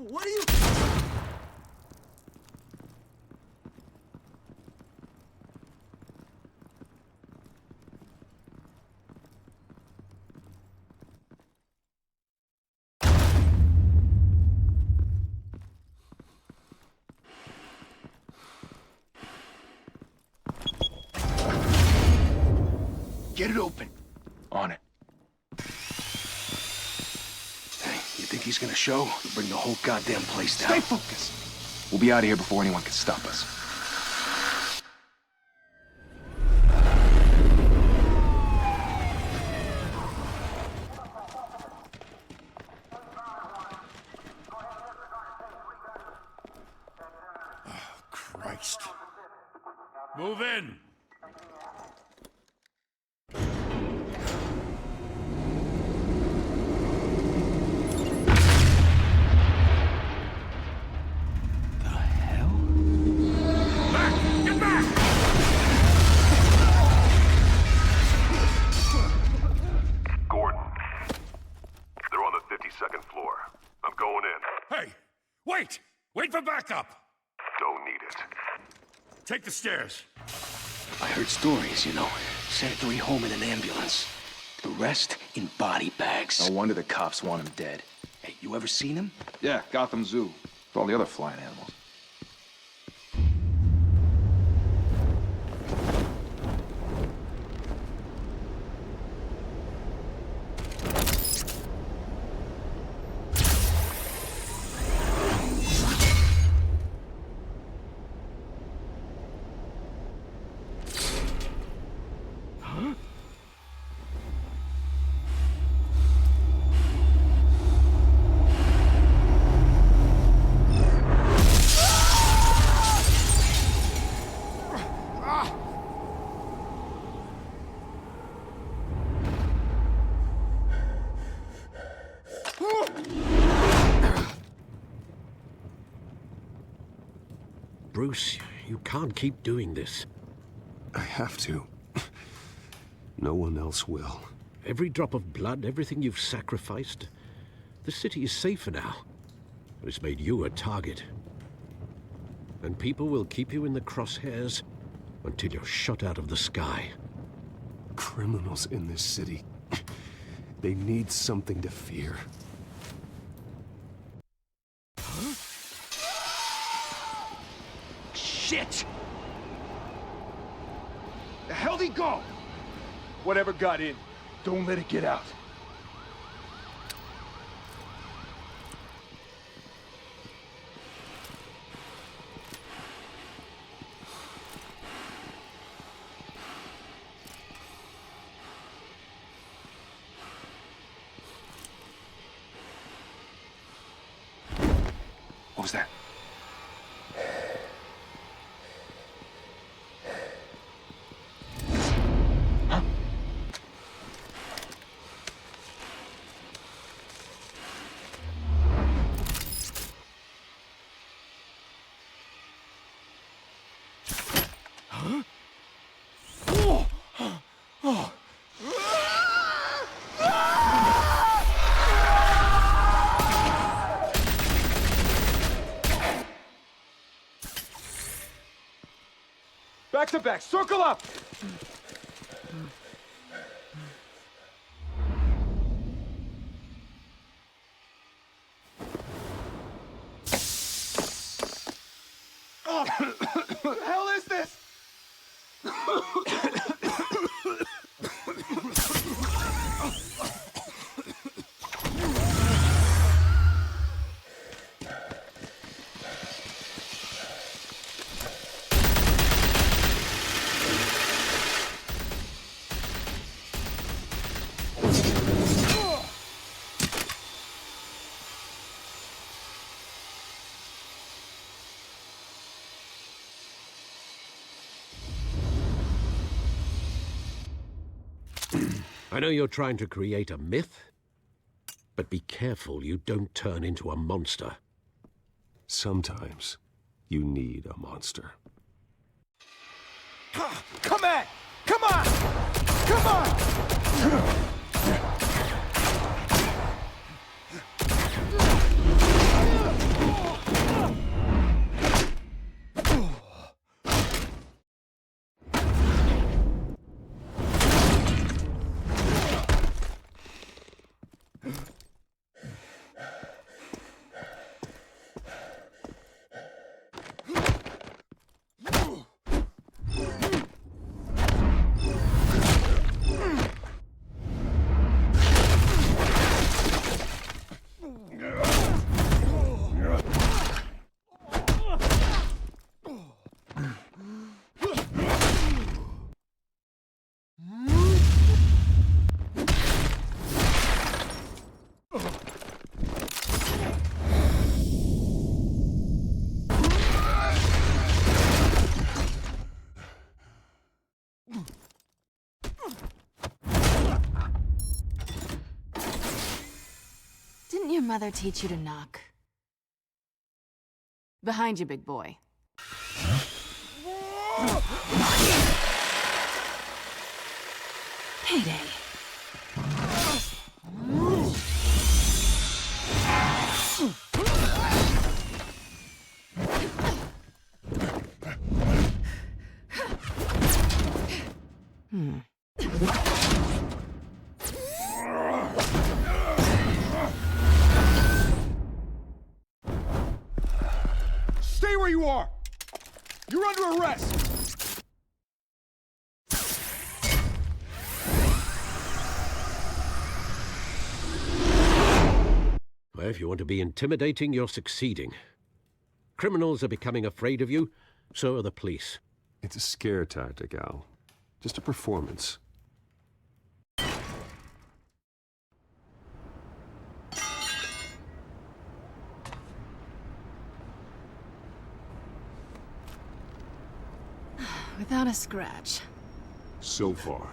What are you... Get it open. On it. Hey, you think he's gonna show? He'll bring the whole goddamn place down. Stay focused. We'll be out of here before anyone can stop us. Christ. Move in! The hell? Back! Get back! Gordon. They're on the 52nd floor. I'm going in. Hey! Wait! Wait for backup! Don't need it. Take the stairs. I heard stories, you know. Sent 3 home in an ambulance. The rest in body bags. No wonder the cops want him dead. Hey, you ever seen him? Yeah, Gotham Zoo. With all the other flying animals. Bruce, you can't keep doing this. I have to. No one else will. Every drop of blood, everything you've sacrificed. The city is safer now. It's made you a target. And people will keep you in the crosshairs until you're shot out of the sky. Criminals in this city. They need something to fear. Shit! The hell'd he go? Whatever got in, don't let it get out. What was that? Back to back, circle up! Oh, what the hell is this? I know you're trying to create a myth, but be careful you don't turn into a monster. Sometimes you need a monster. Come at! Come on! Come on! mother teach you to knock? Behind you, big boy. Payday. Stay where you are! You're under arrest! Well, if you want to be intimidating, you're succeeding. Criminals are becoming afraid of you, so are the police. It's a scare tactic, Al. Just a performance. Without a scratch. So far.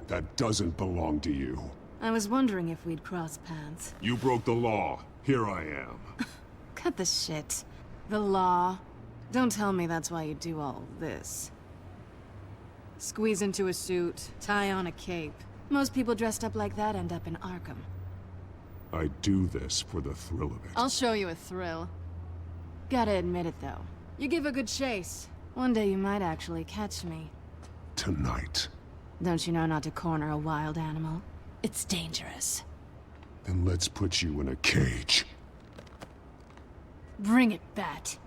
That doesn't belong to you. I was wondering if we'd cross paths. You broke the law. Here I am. Cut the shit. The law. Don't tell me that's why you do all this. Squeeze into a suit, tie on a cape. Most people dressed up like that end up in Arkham. I do this for the thrill of it. I'll show you a thrill. Gotta admit it, though. You give a good chase. One day you might actually catch me. Tonight. Don't you know not to corner a wild animal? It's dangerous. Then let's put you in a cage. Bring it, Bat.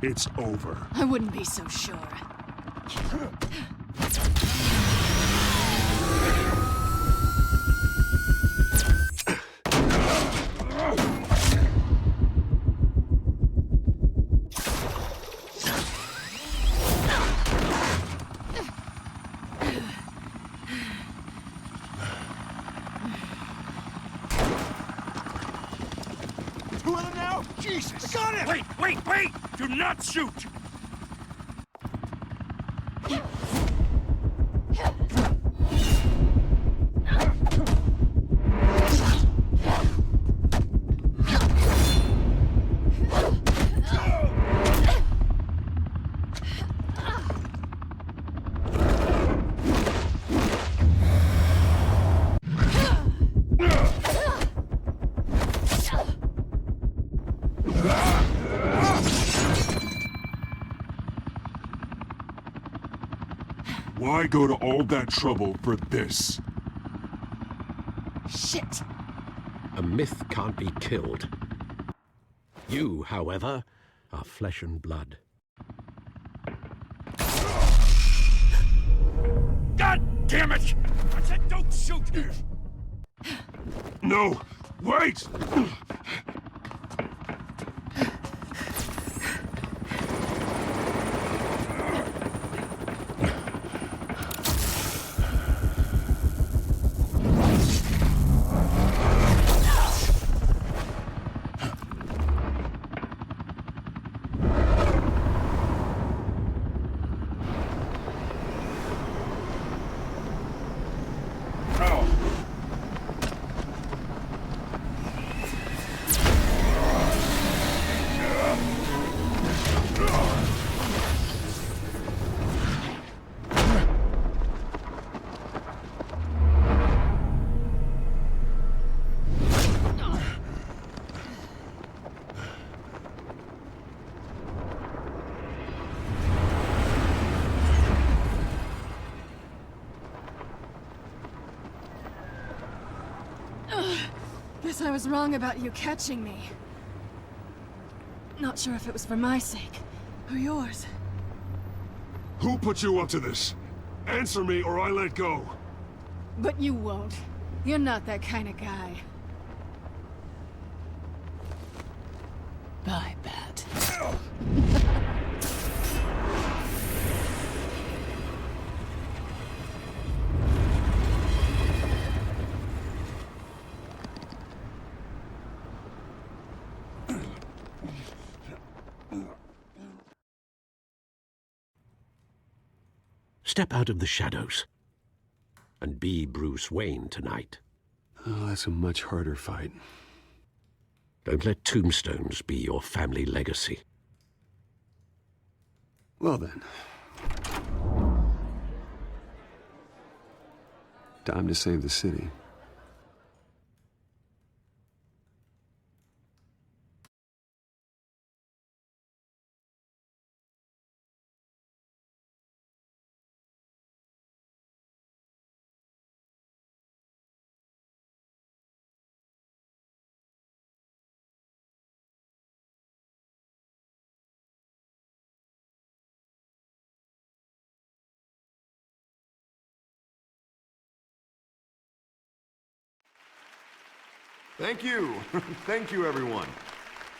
It's over. I wouldn't be so sure. Two of them now? Jesus! Got him! Wait! Do not shoot! Why go to all that trouble for this? Shit! A myth can't be killed. You, however, are flesh and blood. God damn it! I said don't shoot! No! Wait! Guess I was wrong about you catching me. Not sure if it was for my sake, or yours. Who put you up to this? Answer me or I let go. But you won't. You're not that kind of guy. Bye, Bat. Step out of the shadows and be Bruce Wayne tonight. Oh, that's a much harder fight. Don't let tombstones be your family legacy. Well then. Time to save the city. Thank you. Thank you, everyone.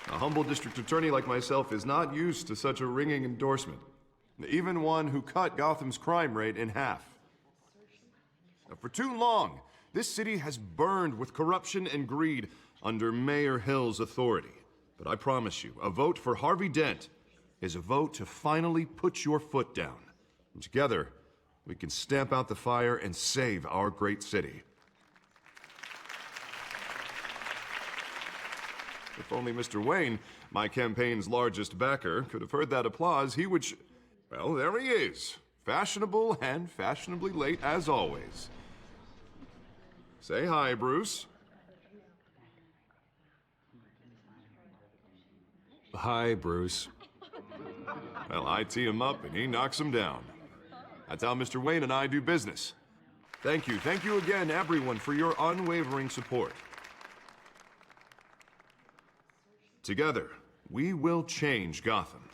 A humble district attorney like myself is not used to such a ringing endorsement. Even one who cut Gotham's crime rate in half. For too long, this city has burned with corruption and greed under Mayor Hill's authority. But I promise you, a vote for Harvey Dent is a vote to finally put your foot down. And together, we can stamp out the fire and save our great city. If only Mr. Wayne, my campaign's largest backer, could have heard that applause, he would well, there he is. Fashionable and fashionably late as always. Say hi, Bruce. Hi, Bruce. Well, I tee him up and he knocks him down. That's how Mr. Wayne and I do business. Thank you again, everyone, for your unwavering support. Together, we will change Gotham.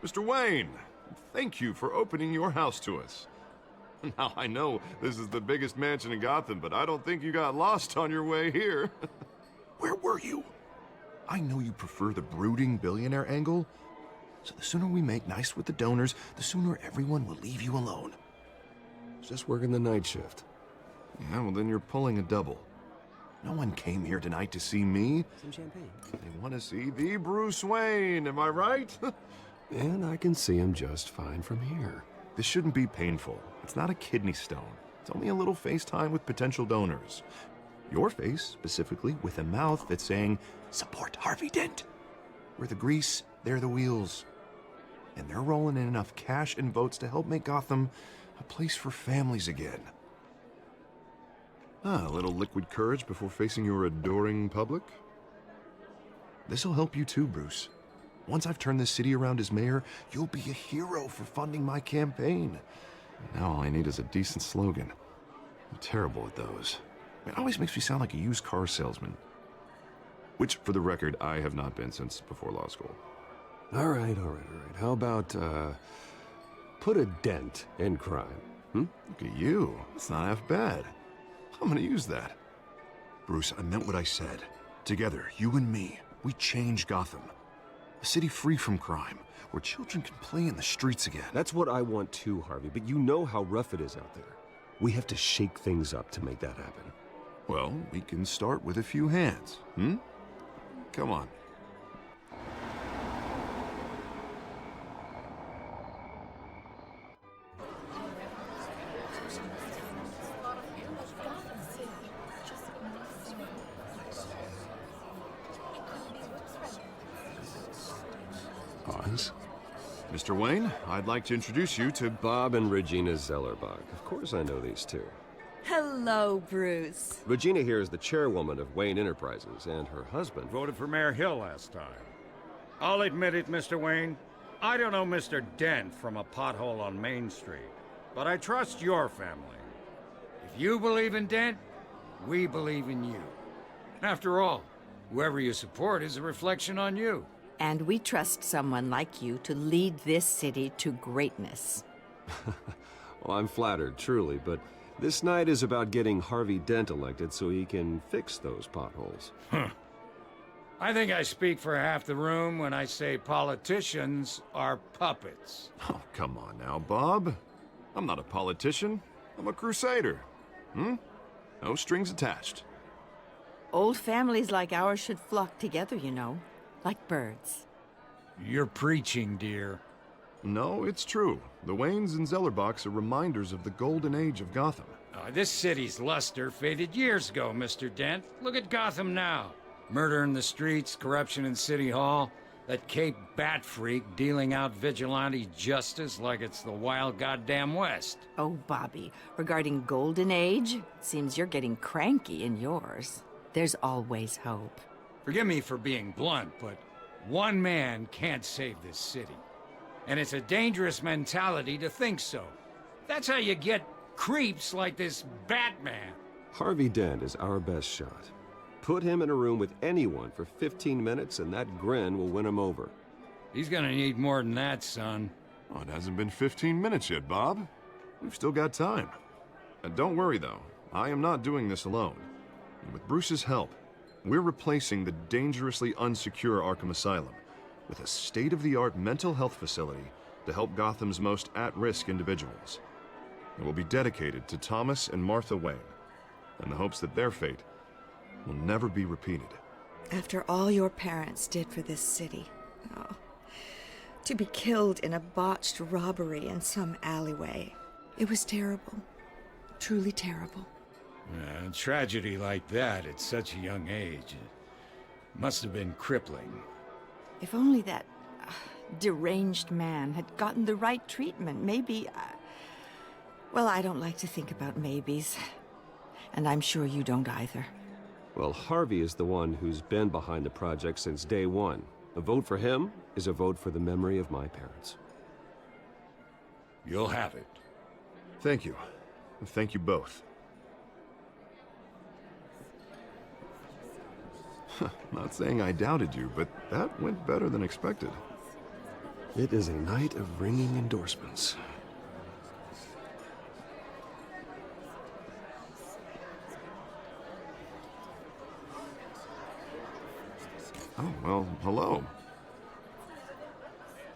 Mr. Wayne, thank you for opening your house to us. Now, I know this is the biggest mansion in Gotham, but I don't think you got lost on your way here. Where were you? I know you prefer the brooding billionaire angle, so the sooner we make nice with the donors, the sooner everyone will leave you alone. Just working the night shift. Yeah, well then you're pulling a double. No one came here tonight to see me. Some champagne. They want to see the Bruce Wayne, am I right? And I can see him just fine from here. This shouldn't be painful. It's not a kidney stone. It's only a little FaceTime with potential donors. Your face, specifically, with a mouth that's saying, support Harvey Dent. We're the grease, they're the wheels. And they're rolling in enough cash and votes to help make Gotham a place for families again. A little liquid courage before facing your adoring public? This'll help you too, Bruce. Once I've turned this city around as mayor, you'll be a hero for funding my campaign. Now all I need is a decent slogan. I'm terrible at those. It always makes me sound like a used car salesman. Which, for the record, I have not been since before law school. All right. How about, put a dent in crime, hmm? Look at you. It's not half bad. I'm gonna use that. Bruce, I meant what I said. Together, you and me, we change Gotham. A city free from crime, where children can play in the streets again. That's what I want too, Harvey, but you know how rough it is out there. We have to shake things up to make that happen. Well, we can start with a few hands, hmm? Come on. Pause. Mr. Wayne, I'd like to introduce you to Bob and Regina Zellerbach. Of course I know these two. Hello, Bruce. Regina here is the chairwoman of Wayne Enterprises, and her husband... Voted for Mayor Hill last time. I'll admit it, Mr. Wayne. I don't know Mr. Dent from a pothole on Main Street. but I trust your family. If you believe in Dent, we believe in you. After all, whoever you support is a reflection on you. And we trust someone like you to lead this city to greatness. Well, I'm flattered, truly, but this night is about getting Harvey Dent elected so he can fix those potholes. I think I speak for half the room when I say politicians are puppets. Oh, come on now, Bob. I'm not a politician. I'm a crusader. No strings attached. Old families like ours should flock together, you know, like birds. You're preaching, dear. No, it's true. The Waynes and Zellerbachs are reminders of the golden age of Gotham. This city's luster faded years ago, Mr. Dent. Look at Gotham now. Murder in the streets, corruption in City Hall, that Cape Bat freak dealing out vigilante justice like it's the wild goddamn West. Oh, Bobby, regarding Golden Age, seems you're getting cranky in yours. There's always hope. Forgive me for being blunt, but one man can't save this city. And it's a dangerous mentality to think so. That's how you get creeps like this Batman. Harvey Dent is our best shot. Put him in a room with anyone for 15 minutes and that grin will win him over. He's gonna need more than that, son. Oh, it hasn't been 15 minutes yet, Bob. We've still got time. And don't worry, though. I am not doing this alone. And with Bruce's help, we're replacing the dangerously unsecure Arkham Asylum with a state-of-the-art mental health facility to help Gotham's most at-risk individuals. It will be dedicated to Thomas and Martha Wayne, in the hopes that their fate will never be repeated. After all your parents did for this city, to be killed in a botched robbery in some alleyway, it was terrible. Truly terrible. A tragedy like that at such a young age must have been crippling. If only that deranged man had gotten the right treatment, maybe... well, I don't like to think about maybes. And I'm sure you don't either. Well, Harvey is the one who's been behind the project since day one. A vote for him is a vote for the memory of my parents. You'll have it. Thank you. Thank you both. Not saying I doubted you, but that went better than expected. It is a night of ringing endorsements. Oh, well, hello.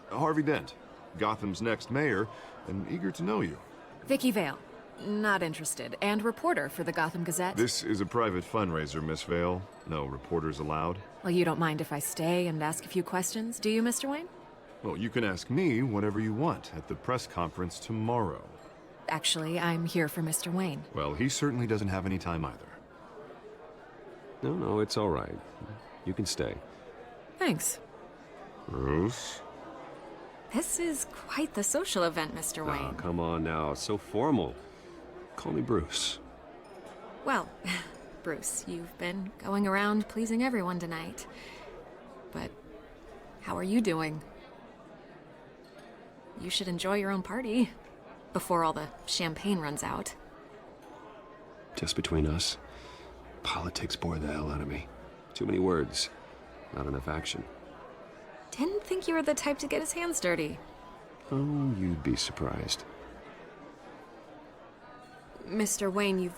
Harvey Dent, Gotham's next mayor, and eager to know you. Vicky Vale. Not interested. And reporter for the Gotham Gazette. This is a private fundraiser, Miss Vale. No reporters allowed. Well, you don't mind if I stay and ask a few questions, do you, Mr. Wayne? Well, you can ask me whatever you want at the press conference tomorrow. Actually, I'm here for Mr. Wayne. Well, he certainly doesn't have any time either. No, it's all right. You can stay. Thanks. Bruce? This is quite the social event, Mr. Wayne. Oh, come on now. It's so formal. Call me Bruce. Well, Bruce, you've been going around pleasing everyone tonight. But how are you doing? You should enjoy your own party before all the champagne runs out. Just between us, politics bore the hell out of me. Too many words, not enough action. Didn't think you were the type to get his hands dirty. Oh, you'd be surprised. Mr. Wayne,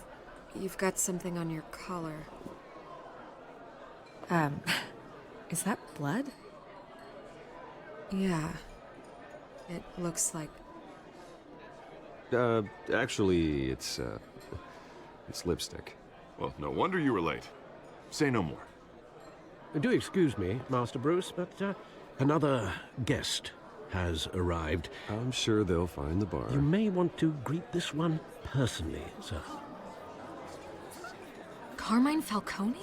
you've got something on your collar. Is that blood? Yeah. It looks like... Actually, it's lipstick. Well, no wonder you were late. Say no more. Do excuse me, Master Bruce, but another guest has arrived. I'm sure they'll find the bar. You may want to greet this one personally, sir. Carmine Falcone?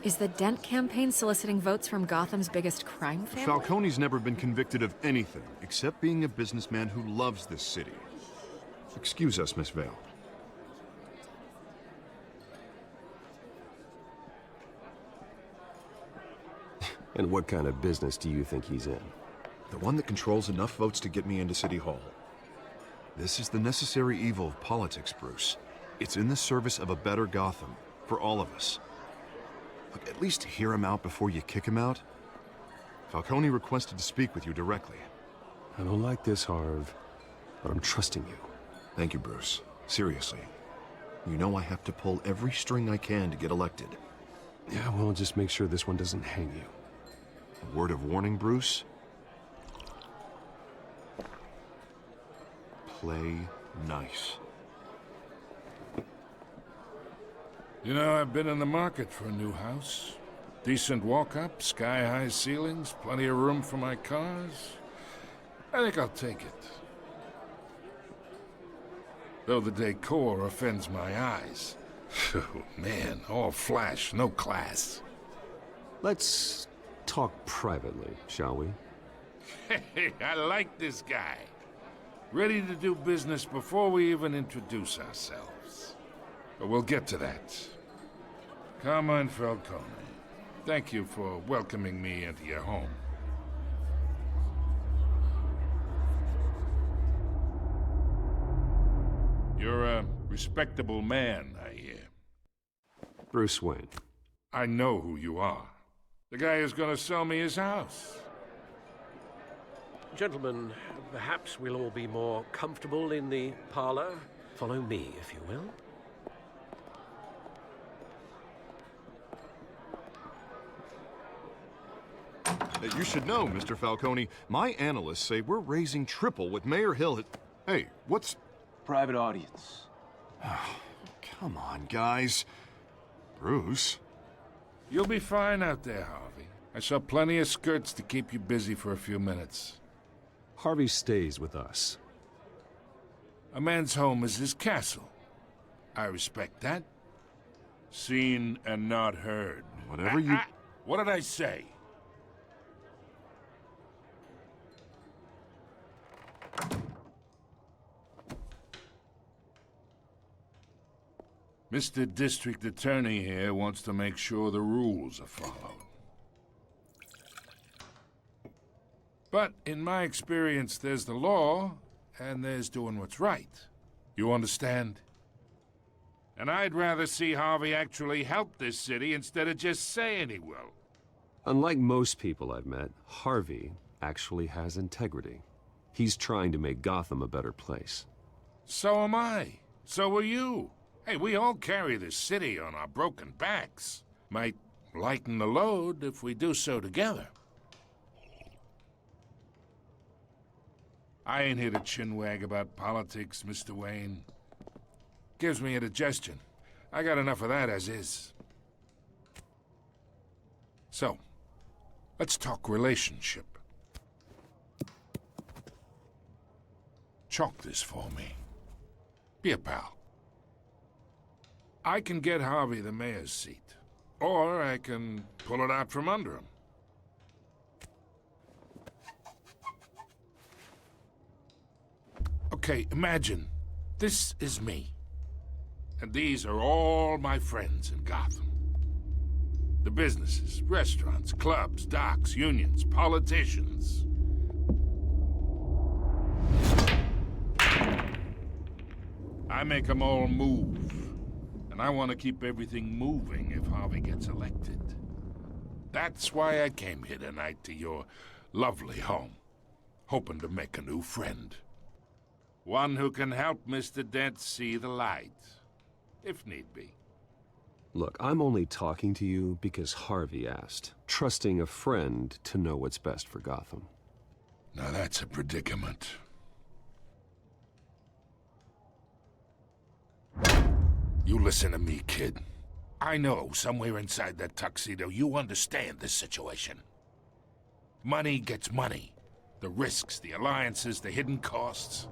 Is the Dent campaign soliciting votes from Gotham's biggest crime family? Falcone's never been convicted of anything except being a businessman who loves this city. Excuse us, Miss Vale. And what kind of business do you think he's in? The one that controls enough votes to get me into City Hall. This is the necessary evil of politics, Bruce. It's in the service of a better Gotham, for all of us. Look, at least hear him out before you kick him out. Falcone requested to speak with you directly. I don't like this, Harv, but I'm trusting you. Thank you, Bruce. Seriously. You know I have to pull every string I can to get elected. Yeah, well, just make sure this one doesn't hang you. A word of warning, Bruce? Play nice. You know, I've been in the market for a new house. Decent walk-up, sky-high ceilings, plenty of room for my cars. I think I'll take it. Though the decor offends my eyes. Oh, man, all flash, no class. Let's talk privately, shall we? Hey, I like this guy. Ready to do business before we even introduce ourselves. But we'll get to that. Carmine Falcone, thank you for welcoming me into your home. You're a respectable man, I hear. Bruce Wayne. I know who you are. The guy who's gonna sell me his house. Gentlemen, perhaps we'll all be more comfortable in the parlor. Follow me, if you will. You should know, Mr. Falcone, my analysts say we're raising triple what Mayor Hill had... Hey, what's... Private audience. Come on, guys. Bruce? You'll be fine out there, Harvey. I saw plenty of skirts to keep you busy for a few minutes. Harvey stays with us. A man's home is his castle. I respect that. Seen and not heard. Whatever you... What did I say? Mr. District Attorney here wants to make sure the rules are followed. But in my experience, there's the law, and there's doing what's right. You understand? And I'd rather see Harvey actually help this city instead of just saying he will. Unlike most people I've met, Harvey actually has integrity. He's trying to make Gotham a better place. So am I. So are you. Hey, we all carry this city on our broken backs. Might lighten the load if we do so together. I ain't here to chinwag about politics, Mr. Wayne. Gives me indigestion. I got enough of that as is. So, let's talk relationship. Chalk this for me. Be a pal. I can get Harvey the mayor's seat, or I can pull it out from under him. Okay, imagine, this is me. And these are all my friends in Gotham. The businesses, restaurants, clubs, docks, unions, politicians. I make them all move. And I want to keep everything moving if Harvey gets elected. That's why I came here tonight to your lovely home, hoping to make a new friend. One who can help Mr. Dent see the light, if need be. Look, I'm only talking to you because Harvey asked, trusting a friend to know what's best for Gotham. Now that's a predicament. You listen to me, kid. I know somewhere inside that tuxedo you understand this situation. Money gets money. The risks, the alliances, the hidden costs.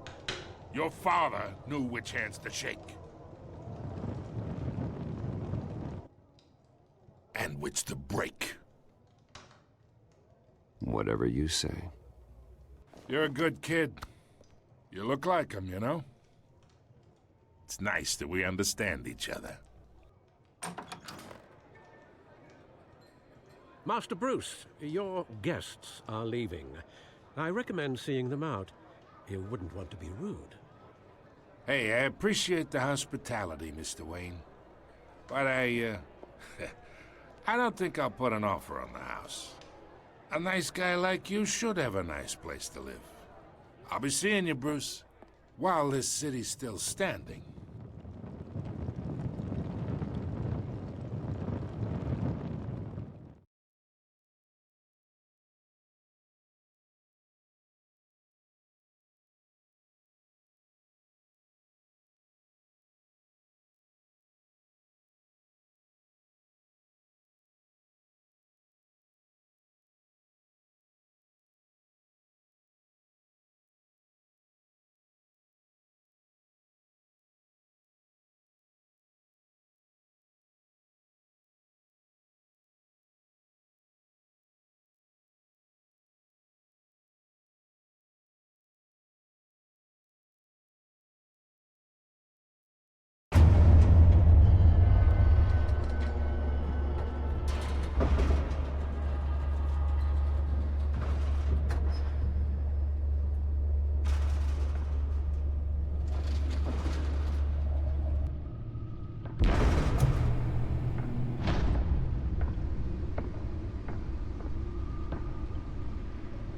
Your father knew which hands to shake. And which to break. Whatever you say. You're a good kid. You look like him, you know? It's nice that we understand each other. Master Bruce, your guests are leaving. I recommend seeing them out. You wouldn't want to be rude. Hey, I appreciate the hospitality, Mr. Wayne. But I don't think I'll put an offer on the house. A nice guy like you should have a nice place to live. I'll be seeing you, Bruce, while this city's still standing.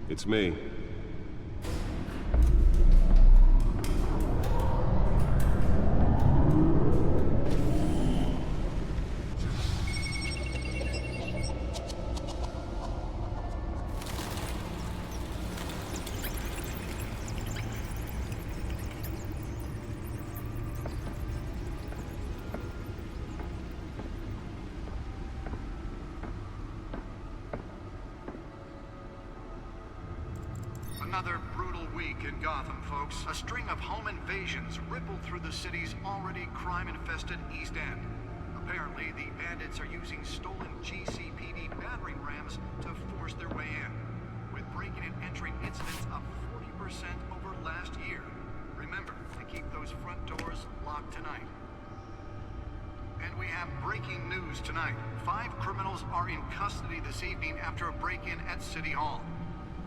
It's me. Another brutal week in Gotham, folks. A string of home invasions rippled through the city's already crime-infested East End. Apparently, the bandits are using stolen GCPD battering rams to force their way in, with breaking and entering incidents up 40% over last year. Remember to keep those front doors locked tonight. And we have breaking news tonight. 5 criminals are in custody this evening after a break-in at City Hall.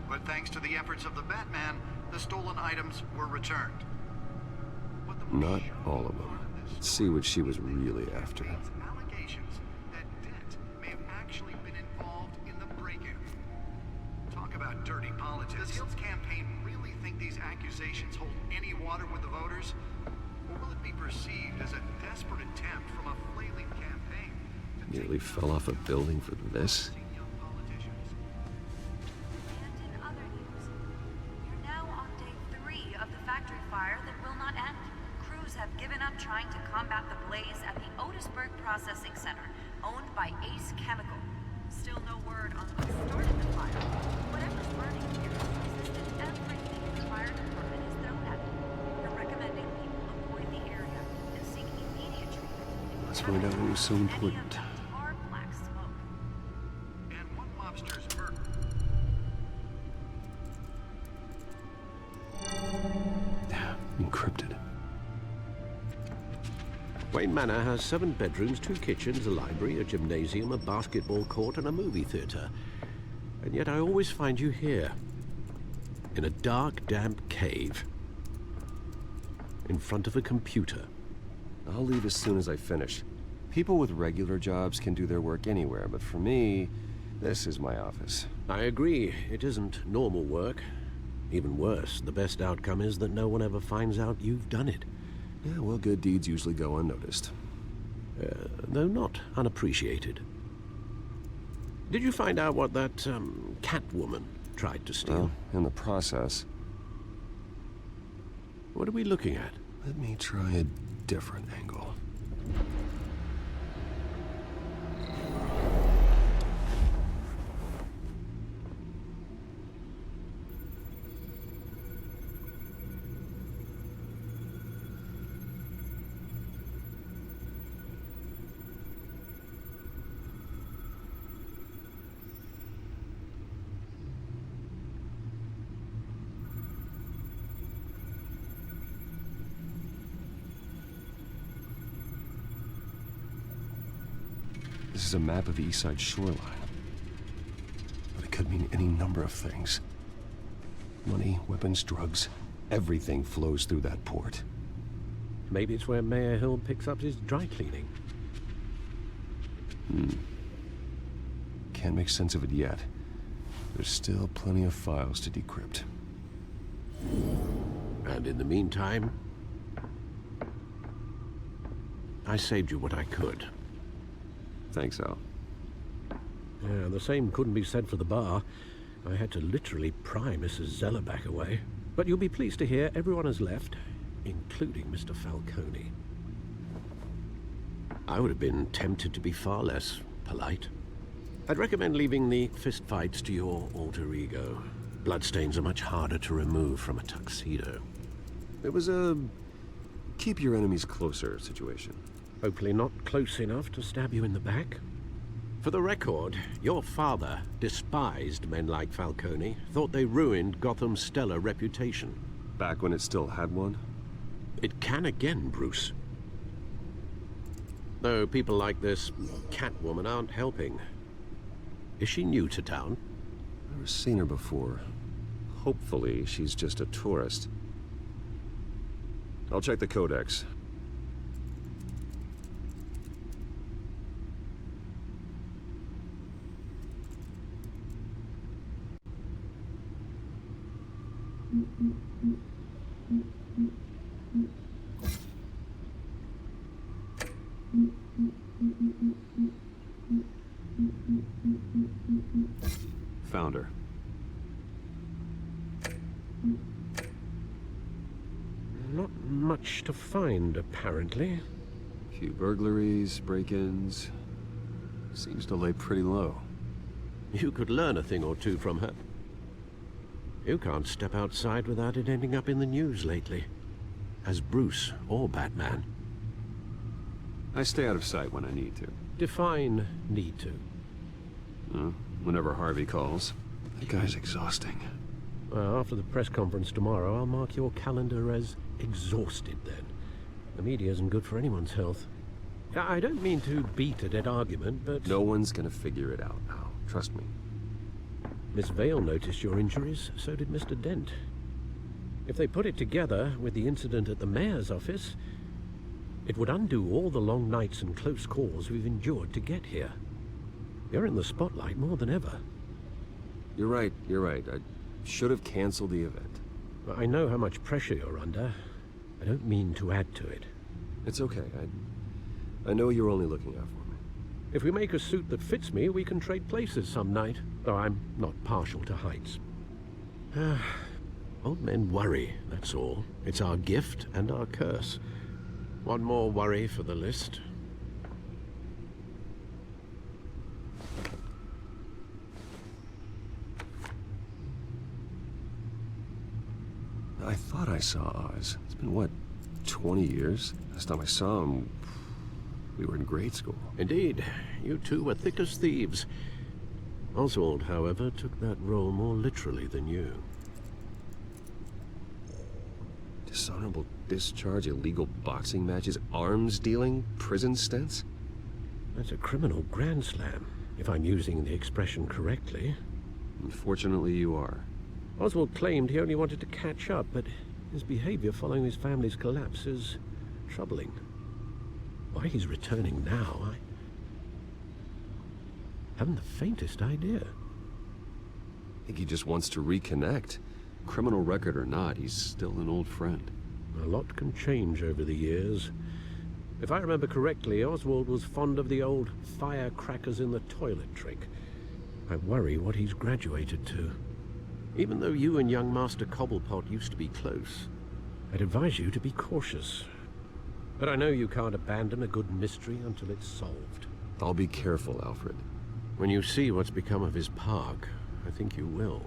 But thanks to the efforts of the Batman, the stolen items were returned. Not all of them. Let's see what she was really after. Allegations that Dent may have actually been involved in the break-in. Talk about dirty politics. Does Hill's campaign really think these accusations hold any water with the voters? Or will it be perceived as a desperate attempt from a flailing campaign? Nearly fell off a building for this? Trying to combat the blaze at the Otisburg Processing Center, owned by Ace Chemical. Still no word on what started the fire. Whatever's burning here has resisted everything the fire department has thrown at it. They're recommending people avoid the area and seek immediate treatment. Let's find out what was so important. Hard black smoke. And one mobster's murder. Encrypted. Wayne Manor has 7 bedrooms, 2 kitchens, a library, a gymnasium, a basketball court, and a movie theater. And yet I always find you here, in a dark, damp cave, in front of a computer. I'll leave as soon as I finish. People with regular jobs can do their work anywhere, but for me, this is my office. I agree. It isn't normal work. Even worse, the best outcome is that no one ever finds out you've done it. Yeah, well, good deeds usually go unnoticed. Though not unappreciated. Did you find out what that, Catwoman tried to steal? Well, in the process. What are we looking at? Let me try a different angle. This is a map of the East Side shoreline. But it could mean any number of things. Money, weapons, drugs, everything flows through that port. Maybe it's where Mayor Hill picks up his dry cleaning. Can't make sense of it yet. There's still plenty of files to decrypt. And in the meantime, I saved you what I could. Thanks, Al. Yeah, the same couldn't be said for the bar. I had to literally pry Mrs. Zellerback away. But you'll be pleased to hear everyone has left, including Mr. Falcone. I would have been tempted to be far less polite. I'd recommend leaving the fistfights to your alter ego. Bloodstains are much harder to remove from a tuxedo. It was a keep your enemies closer situation. Hopefully not close enough to stab you in the back. For the record, your father despised men like Falcone, thought they ruined Gotham's stellar reputation. Back when it still had one? It can again, Bruce. Though people like this Catwoman aren't helping. Is she new to town? Never seen her before. Hopefully, she's just a tourist. I'll check the codex. Found her. Not much to find, apparently. Few burglaries, break-ins. Seems to lay pretty low. You could learn a thing or two from her. You can't step outside without it ending up in the news lately. As Bruce or Batman. I stay out of sight when I need to. Define need to. Whenever Harvey calls. That guy's exhausting. Well, after the press conference tomorrow, I'll mark your calendar as exhausted then. The media isn't good for anyone's health. I don't mean to beat a dead argument, but... No one's gonna figure it out now. Trust me. Miss Vale noticed your injuries, so did Mr. Dent. If they put it together with the incident at the mayor's office, it would undo all the long nights and close calls we've endured to get here. You're in the spotlight more than ever. You're right. I should have canceled the event. I know how much pressure you're under. I don't mean to add to it. It's okay. I know you're only looking out for me. If we make a suit that fits me, we can trade places some night. Though I'm not partial to heights. Old men worry, that's all. It's our gift and our curse. One more worry for the list. I thought I saw Oz. It's been, what, 20 years? Last time I saw him, we were in grade school. Indeed. You two were thick as thieves. Oswald, however, took that role more literally than you. Dishonorable discharge, illegal boxing matches, arms dealing, prison stints? That's a criminal grand slam, if I'm using the expression correctly. Unfortunately, you are. Oswald claimed he only wanted to catch up, but his behavior following his family's collapse is troubling. Why he's returning now, I haven't the faintest idea. I think he just wants to reconnect. Criminal record or not, he's still an old friend. A lot can change over the years. If I remember correctly, Oswald was fond of the old firecrackers in the toilet trick. I worry what he's graduated to. Even though you and young Master Cobblepot used to be close, I'd advise you to be cautious. But I know you can't abandon a good mystery until it's solved. I'll be careful, Alfred. When you see what's become of his park, I think you will.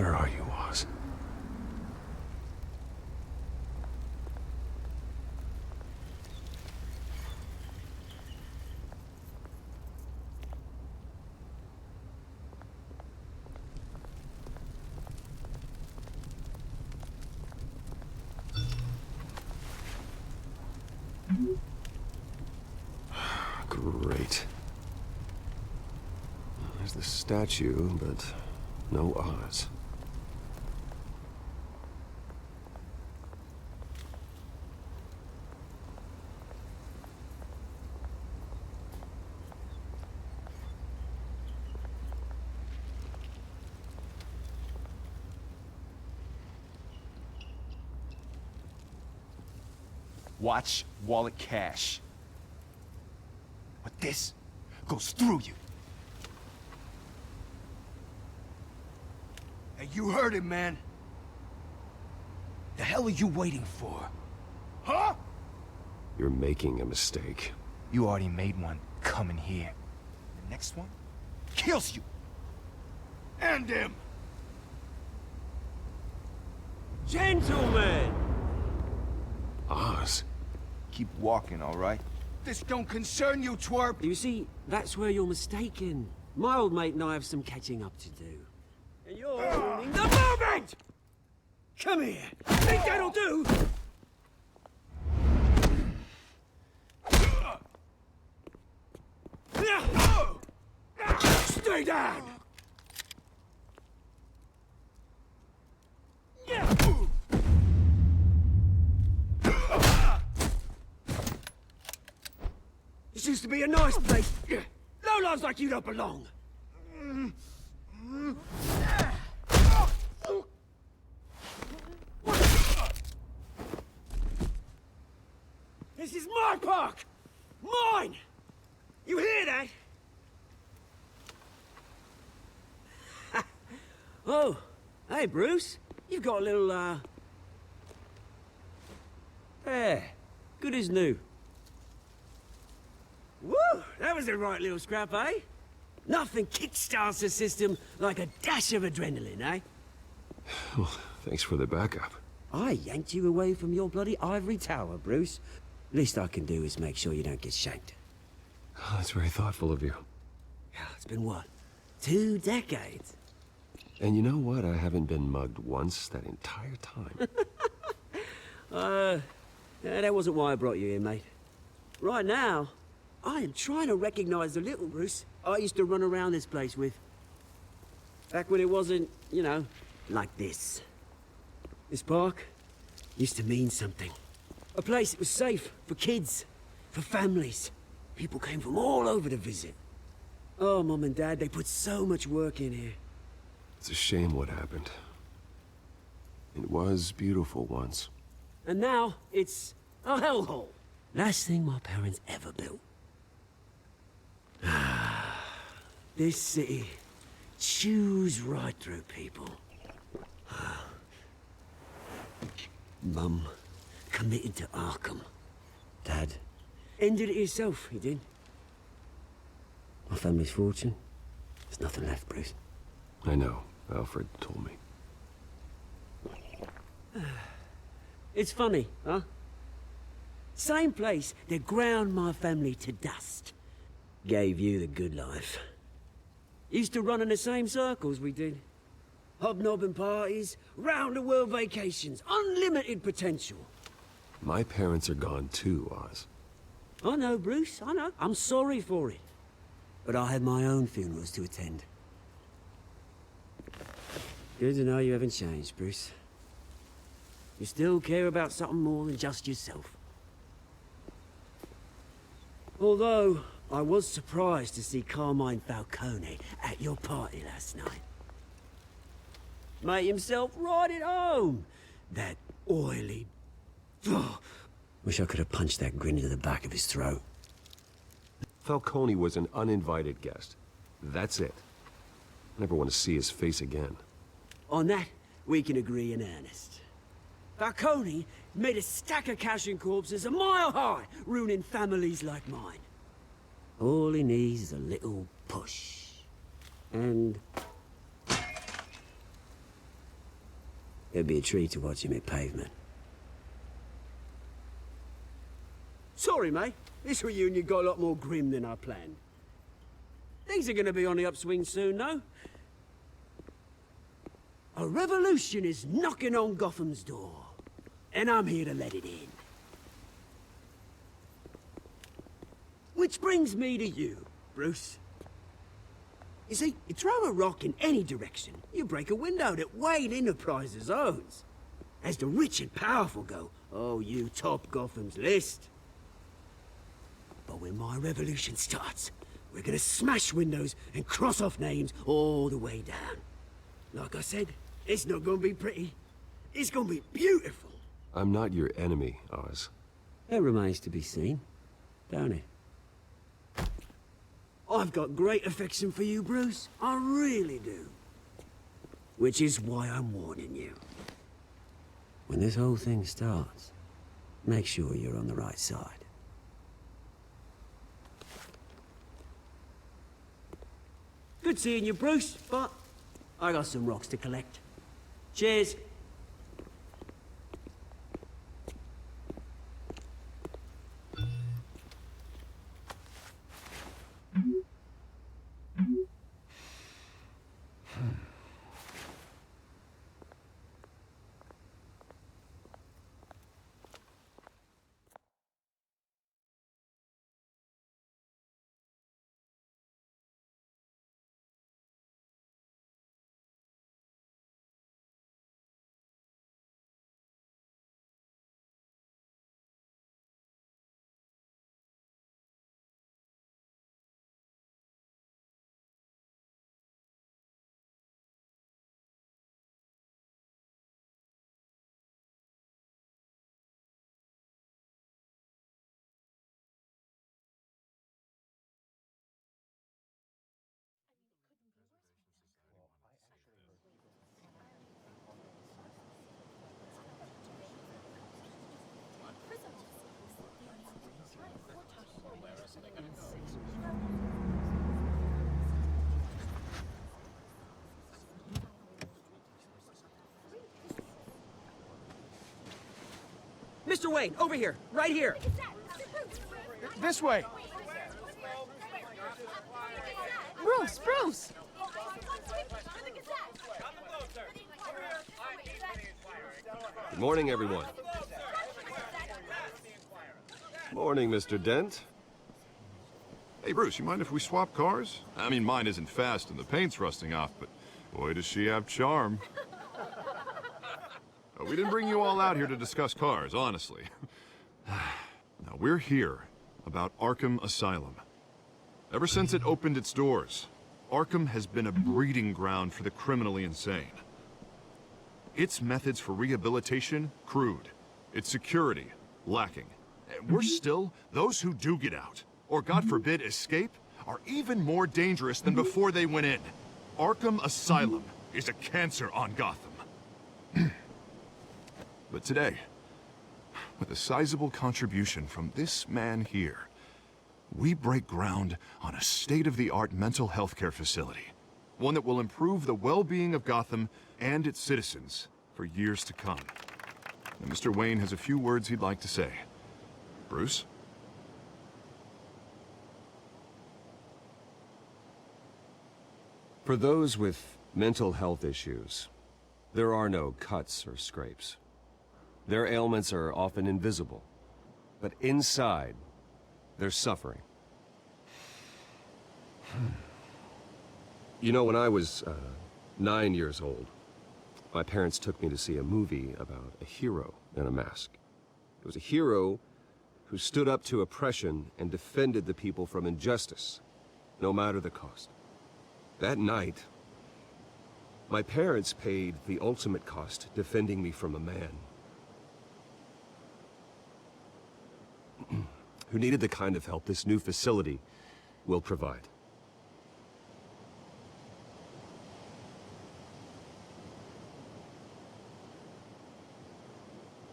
Where are you, Oz? Great. There's the statue, but no Oz. Watch wallet cash. But this goes through you. Hey, you heard him, man. The hell are you waiting for? Huh? You're making a mistake. You already made one coming here. The next one kills you. And him. Gentlemen! Oz. Keep walking, all right? This don't concern you, twerp! You see, that's where you're mistaken. My old mate and I have some catching up to do. And you're ruining the moment! Come here! Think that'll do? Stay down! This used to be a nice place. Lowlifes like you don't belong. This is my park! Mine! You hear that? Oh, hey, Bruce. You've got a little, There. Good as new. Woo! That was a right little scrap, eh? Nothing kickstarts the system like a dash of adrenaline, eh? Well, thanks for the backup. I yanked you away from your bloody ivory tower, Bruce. Least I can do is make sure you don't get shanked. Oh, that's very thoughtful of you. Yeah, it's been what? 2 decades? And you know what? I haven't been mugged once that entire time. Yeah, that wasn't why I brought you here, mate. Right now, I am trying to recognize the little Bruce I used to run around this place with. Back when it wasn't, you know, like this. This park used to mean something. A place that was safe for kids, for families. People came from all over to visit. Oh, Mum and Dad, they put so much work in here. It's a shame what happened. It was beautiful once. And now, it's a hellhole. Last thing my parents ever built. This city chews right through people. Mum committed to Arkham. Dad ended it himself, he did. My family's fortune, there's nothing left, Bruce. I know. Alfred told me. It's funny, huh? Same place that ground my family to dust. Gave you the good life. Used to run in the same circles we did. Hobnobbing parties, round-the-world vacations, unlimited potential. My parents are gone too, Oz. I know, Bruce, I know. I'm sorry for it. But I had my own funerals to attend. Good to know you haven't changed, Bruce. You still care about something more than just yourself. Although, I was surprised to see Carmine Falcone at your party last night. Made himself right at home. That oily... Wish I could have punched that grin into the back of his throat. Falcone was an uninvited guest. That's it. I never want to see his face again. On that, we can agree in earnest. Falcone made a stack of cash and corpses a mile high, ruining families like mine. All he needs is a little push. And... It'd be a treat to watch him hit pavement. Sorry, mate. This reunion got a lot more grim than I planned. Things are gonna be on the upswing soon, though. A revolution is knocking on Gotham's door, and I'm here to let it in. Which brings me to you, Bruce. You see, you throw a rock in any direction, you break a window that Wayne Enterprises owns. As the rich and powerful go, oh, you top Gotham's list. But when my revolution starts, we're gonna smash windows and cross off names all the way down. Like I said, it's not gonna be pretty. It's gonna be beautiful. I'm not your enemy, Oz. That remains to be seen, don't it? I've got great affection for you, Bruce. I really do. Which is why I'm warning you. When this whole thing starts, make sure you're on the right side. Good seeing you, Bruce, but I got some rocks to collect. Cheers. Mr. Wayne, over here, right here. This way. Bruce, Bruce! Good morning, everyone. Morning, Mr. Dent. Hey, Bruce, you mind if we swap cars? I mean, mine isn't fast and the paint's rusting off, but boy, does she have charm. We didn't bring you all out here to discuss cars, honestly. Now, we're here about Arkham Asylum. Ever since it opened its doors, Arkham has been a breeding ground for the criminally insane. Its methods for rehabilitation, crude. Its security, lacking. And worse still, those who do get out, or God forbid, escape, are even more dangerous than before they went in. Arkham Asylum is a cancer on Gotham. But today, with a sizable contribution from this man here, we break ground on a state-of-the-art mental health care facility. One that will improve the well-being of Gotham and its citizens for years to come. And Mr. Wayne has a few words he'd like to say. Bruce? For those with mental health issues, there are no cuts or scrapes. Their ailments are often invisible, but inside, they're suffering. You know, when I was 9 years old, my parents took me to see a movie about a hero in a mask. It was a hero who stood up to oppression and defended the people from injustice, no matter the cost. That night, my parents paid the ultimate cost defending me from a man who needed the kind of help this new facility will provide.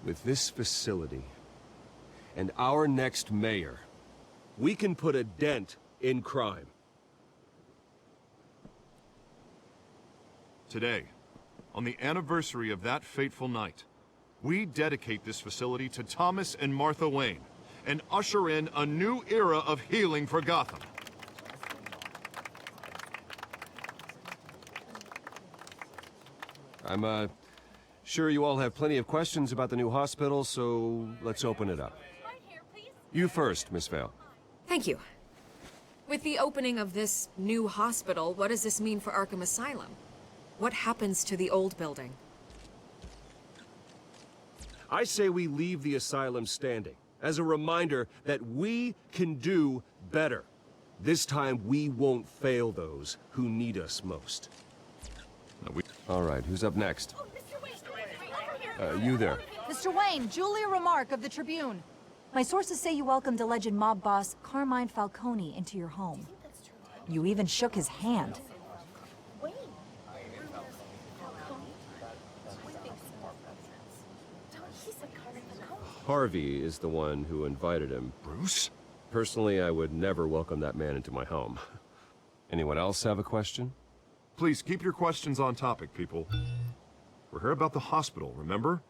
With this facility and our next mayor, we can put a dent in crime. Today, on the anniversary of that fateful night, we dedicate this facility to Thomas and Martha Wayne and usher in a new era of healing for Gotham. I'm, sure you all have plenty of questions about the new hospital, so let's open it up. You first, Miss Vale. Thank you. With the opening of this new hospital, what does this mean for Arkham Asylum? What happens to the old building? I say we leave the asylum standing, as a reminder that we can do better. This time, we won't fail those who need us most. All right, who's up next? You there. Mr. Wayne, Julia Remark of the Tribune. My sources say you welcomed alleged mob boss Carmine Falcone into your home. You even shook his hand. Harvey is the one who invited him. Bruce? Personally, I would never welcome that man into my home. Anyone else have a question? Please keep your questions on topic, people. We're here about the hospital, remember?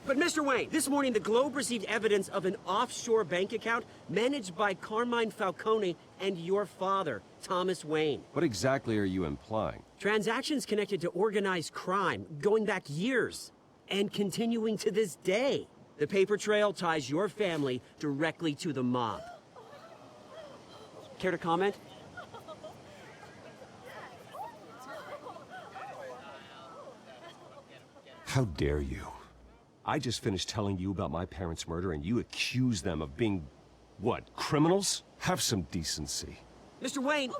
But Mr. Wayne, this morning the Globe received evidence of an offshore bank account managed by Carmine Falcone and your father, Thomas Wayne. What exactly are you implying? Transactions connected to organized crime, going back years, and continuing to this day. The paper trail ties your family directly to the mob. Care to comment? How dare you? I just finished telling you about my parents' murder and you accuse them of being, what, criminals? Have some decency. Mr. Wayne,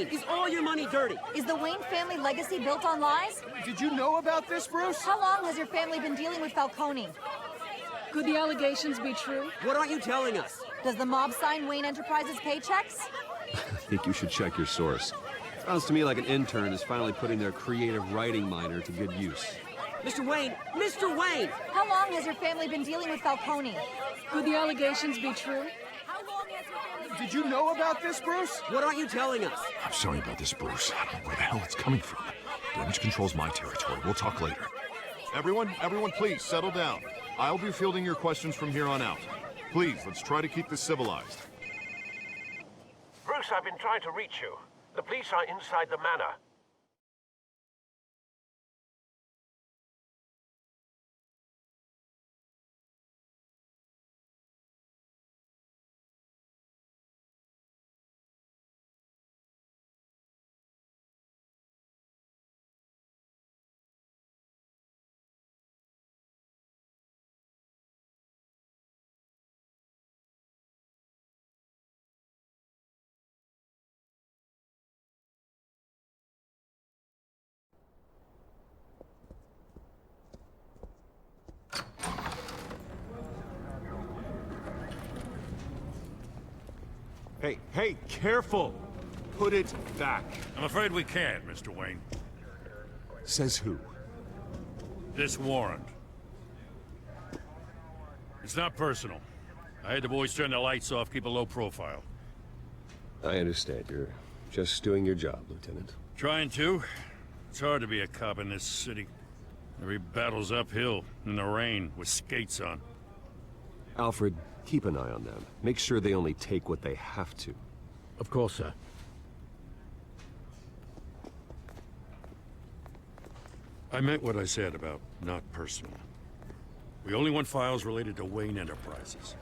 is all your money dirty? Is the Wayne family legacy built on lies? Did you know about this, Bruce? How long has your family been dealing with Falcone? Could the allegations be true? What aren't you telling us? Does the mob sign Wayne Enterprises paychecks? I think you should check your source. Sounds to me like an intern is finally putting their creative writing minor to good use. Mr. Wayne! How long has your family been dealing with Falcone? Could the allegations be true? Did you know about this, Bruce? What aren't you telling us? I'm sorry about this, Bruce. I don't know where the hell it's coming from. Damage control's my territory. We'll talk later. Everyone, please, settle down. I'll be fielding your questions from here on out. Please, let's try to keep this civilized. Bruce, I've been trying to reach you. The police are inside the manor. Hey, careful! Put it back. I'm afraid we can't, Mr. Wayne. Says who? This warrant. It's not personal. I had the boys turn the lights off, keep a low profile. I understand. You're just doing your job, Lieutenant. Trying to. It's hard to be a cop in this city. Every battle's uphill, in the rain, with skates on. Alfred, keep an eye on them. Make sure they only take what they have to. Of course, sir. I meant what I said about not personal. We only want files related to Wayne Enterprises.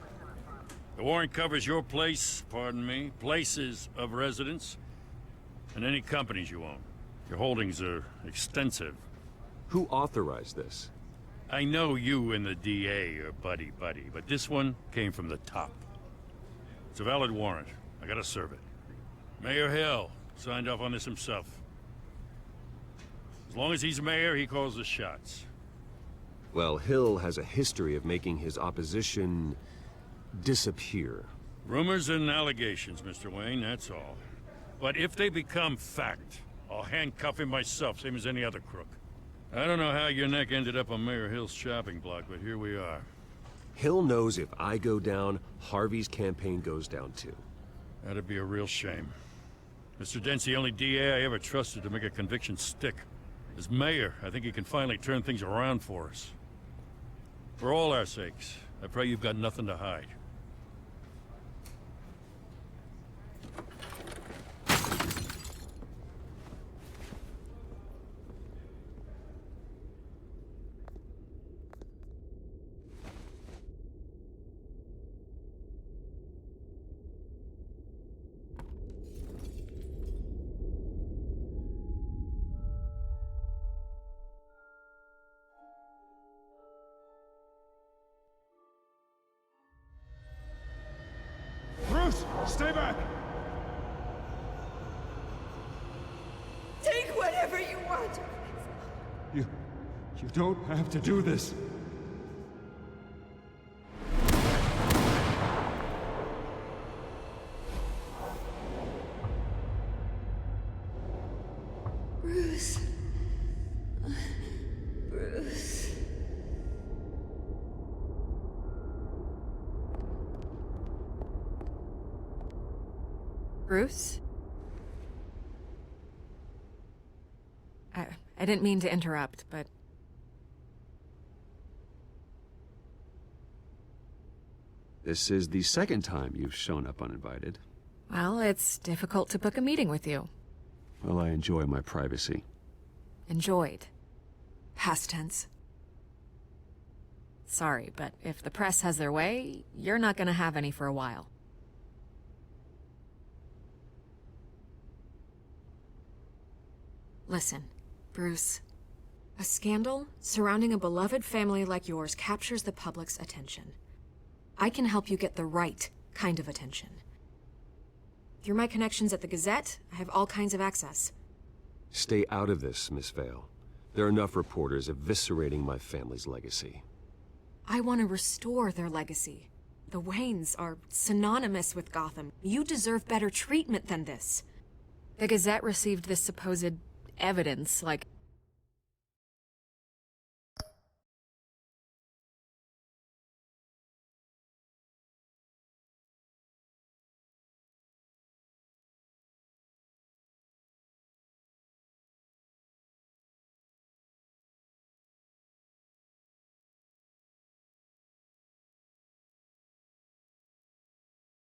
The warrant covers your place, pardon me, places of residence, and any companies you own. Your holdings are extensive. Who authorized this? I know you and the DA are buddy-buddy, but this one came from the top. It's a valid warrant. I gotta serve it. Mayor Hill signed off on this himself. As long as he's mayor, he calls the shots. Well, Hill has a history of making his opposition disappear. Rumors and allegations, Mr. Wayne, that's all. But if they become fact, I'll handcuff him myself, same as any other crook. I don't know how your neck ended up on Mayor Hill's shopping block, but here we are. Hill knows if I go down, Harvey's campaign goes down too. That'd be a real shame. Mr. Dent's the only DA I ever trusted to make a conviction stick. As mayor, I think he can finally turn things around for us. For all our sakes, I pray you've got nothing to hide. Bruce, stay back! Take whatever you want. You don't have to do this. Bruce. Bruce. Bruce? I didn't mean to interrupt, but... This is the second time you've shown up uninvited. Well, it's difficult to book a meeting with you. Well, I enjoy my privacy. Enjoyed. Past tense. Sorry, but if the press has their way, you're not gonna have any for a while. Listen, Bruce. A scandal surrounding a beloved family like yours captures the public's attention. I can help you get the right kind of attention. Through my connections at the Gazette, I have all kinds of access. Stay out of this, Miss Vale. There are enough reporters eviscerating my family's legacy. I want to restore their legacy. The Waynes are synonymous with Gotham. You deserve better treatment than this. The Gazette received this supposed evidence, like